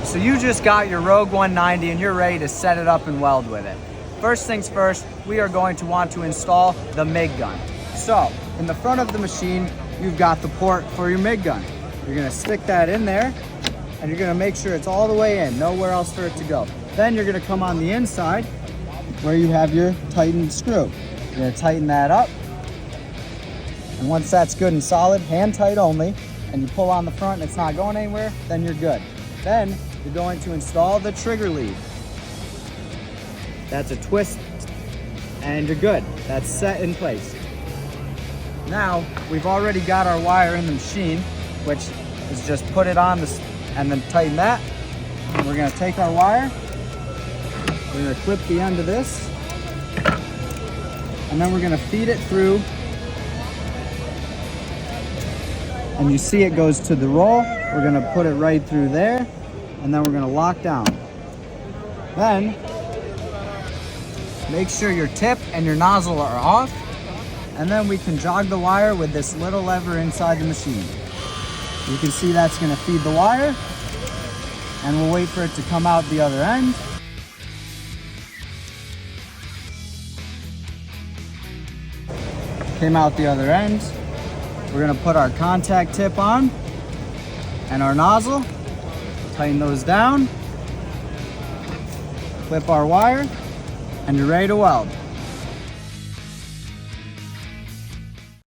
So you just got your Rogue 190 and you're ready to set it up and weld with it. First things first, we are going to want to install the MIG gun. So in the front of the machine, you've got the port for your MIG gun. You're gonna stick that in there and you're gonna make sure it's all the way in, nowhere else for it to go. Then you're gonna come on the inside where you have your tightened screw. You're gonna tighten that up. And once that's good and solid, hand tight only, and you pull on the front and it's not going anywhere, then you're good. Then you're going to install the trigger lead. That's a twist and you're good. That's set in place. Now, we've already got our wire in the machine, which is just put it on this and then tighten that. And we're gonna take our wire, we're gonna clip the end of this, and then we're gonna feed it through. And you see it goes to the roll. We're gonna put it right through there, and then we're gonna lock down. Then, make sure your tip and your nozzle are off, and then we can jog the wire with this little lever inside the machine. You can see that's gonna feed the wire, and we'll wait for it to come out the other end. Came out the other end. We're gonna put our contact tip on and our nozzle, tighten those down, clip our wire, and you're ready to weld.